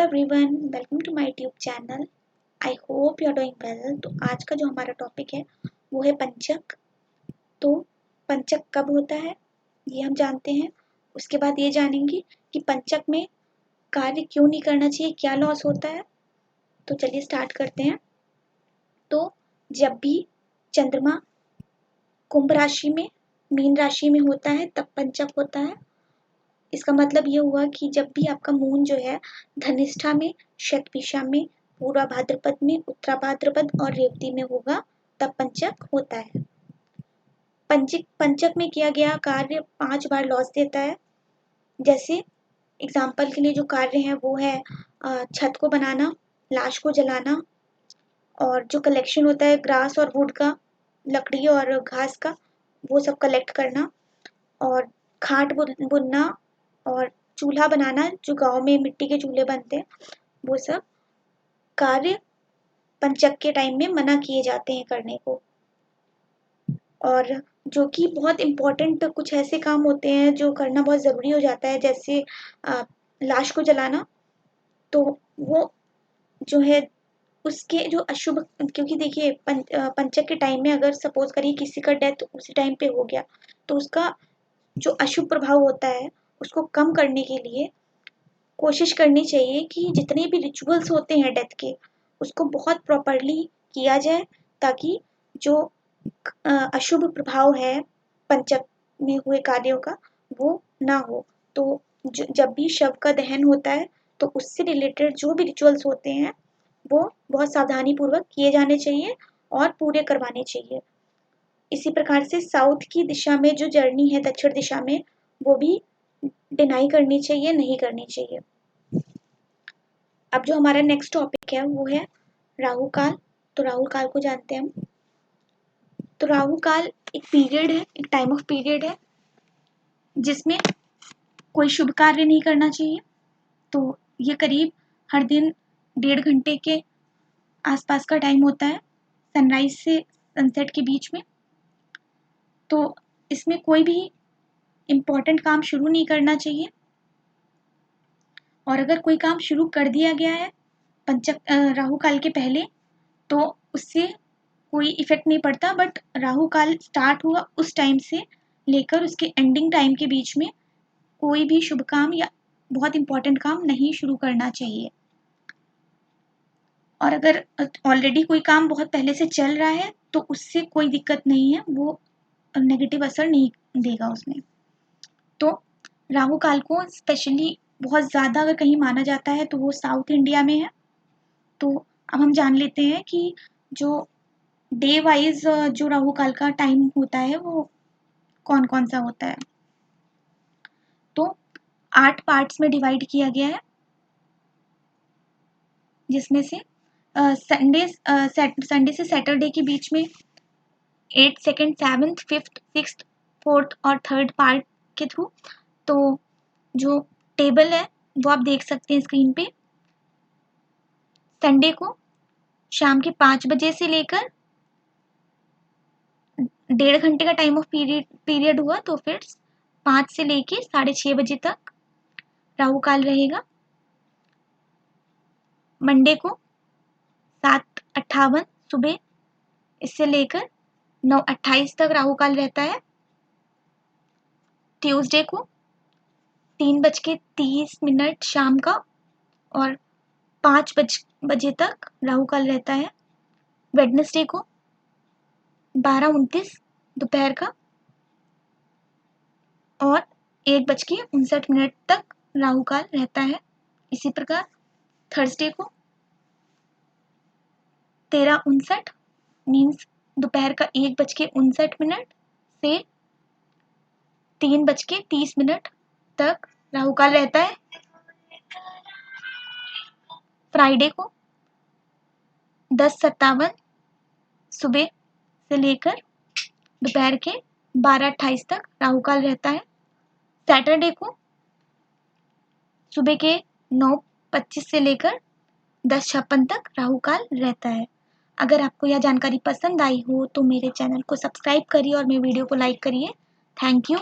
Everyone, welcome to my tube channel. I hope you are doing well. तो आज का जो हमारा टॉपिक है वो है पंचक। तो पंचक कब होता है ये हम जानते हैं। उसके बाद ये जानेंगे कि पंचक में कार्य क्यों नहीं करना चाहिए, क्या लॉस होता है। तो चलिए स्टार्ट करते हैं। तो जब भी चंद्रमा कुंभ राशि में मीन राशि में होता है तब पंचक होता है। इसका मतलब ये हुआ कि जब भी आपका मून जो है धनिष्ठा में, शतभिषा में, पूर्वा भाद्रपद में, उत्तरा भाद्रपद और रेवती में होगा तब पंचक होता है। पंचक में किया गया कार्य 5 बार लॉस देता है। जैसे एग्जाम्पल के लिए जो कार्य है वो है छत को बनाना, लाश को जलाना, और जो कलेक्शन होता है ग्रास और वुड का, लकड़ी और घास का, वो सब कलेक्ट करना, और खाट बुनना और चूल्हा बनाना, जो गांव में मिट्टी के चूल्हे बनते हैं, वो सब कार्य पंचक के टाइम में मना किए जाते हैं करने को। और जो कि बहुत इम्पोर्टेंट कुछ ऐसे काम होते हैं जो करना बहुत ज़रूरी हो जाता है, जैसे लाश को जलाना। तो वो जो है उसके जो अशुभ, क्योंकि देखिए पंचक के टाइम में अगर सपोज करिए किसी का डेथ उसी टाइम पे हो गया तो उसका जो अशुभ प्रभाव होता है उसको कम करने के लिए कोशिश करनी चाहिए कि जितने भी रिचुअल्स होते हैं डेथ के उसको बहुत प्रॉपरली किया जाए, ताकि जो अशुभ प्रभाव है पंचक में हुए कार्यों का वो ना हो। तो जब भी शव का दहन होता है तो उससे रिलेटेड जो भी रिचुअल्स होते हैं वो बहुत सावधानी पूर्वक किए जाने चाहिए और पूरे करवाने चाहिए। इसी प्रकार से साउथ की दिशा में जो जर्नी है, दक्षिण दिशा में, वो भी डिनाई करनी चाहिए, नहीं करनी चाहिए। अब जो हमारा नेक्स्ट टॉपिक है वो है राहु काल। तो राहु काल को जानते हैं हम। तो राहु काल एक पीरियड है, एक टाइम ऑफ पीरियड है जिसमें कोई शुभ कार्य नहीं करना चाहिए। तो ये करीब हर दिन 1.5 घंटे के आसपास का टाइम होता है, सनराइज से सनसेट के बीच में। तो इसमें कोई भी इम्पोर्टेंट काम शुरू नहीं करना चाहिए, और अगर कोई काम शुरू कर दिया गया है पंचक राहु काल के पहले तो उससे कोई इफेक्ट नहीं पड़ता। बट राहु काल स्टार्ट हुआ उस टाइम से लेकर उसके एंडिंग टाइम के बीच में कोई भी शुभ काम या बहुत इंपॉर्टेंट काम नहीं शुरू करना चाहिए। और अगर ऑलरेडी कोई काम बहुत पहले से चल रहा है तो उससे कोई दिक्कत नहीं है, वो नेगेटिव असर नहीं देगा उसमें। तो राहु काल को स्पेशली बहुत ज़्यादा अगर कहीं माना जाता है तो वो साउथ इंडिया में है। तो अब हम जान लेते हैं कि जो डे वाइज जो राहु काल का टाइम होता है वो कौन कौन सा होता है। तो 8 पार्ट्स में डिवाइड किया गया है, जिसमें से संडे से सैटरडे के बीच में 8, second, 7th, 5th, 6th, 4th और 3rd पार्ट के थ्रू। तो जो टेबल है वो आप देख सकते हैं स्क्रीन पे। संडे को शाम के 5 बजे से लेकर 1.5 घंटे का टाइम ऑफ पीरियड हुआ, तो फिर 5 से लेके 6:30 बजे तक राहु काल रहेगा। मंडे को 7:58 सुबह इससे लेकर 9:28 तक राहु काल रहता है। ट्यूसडे को 3:30 शाम का और 5 बजे तक राहु काल रहता है। वेडनेसडे को 12:29 दोपहर का और 1:59 तक राहु काल रहता है। इसी प्रकार थर्सडे को 13:59 मीन्स दोपहर का 1:59 से 3:30 तक राहु काल रहता है। फ्राइडे को 10:57 सुबह से लेकर दोपहर के 12:28 तक राहु काल रहता है। सैटरडे को सुबह के 9:25 से लेकर 10:56 तक राहु काल रहता है। अगर आपको यह जानकारी पसंद आई हो तो मेरे चैनल को सब्सक्राइब करिए और मेरे वीडियो को लाइक करिए। Thank you.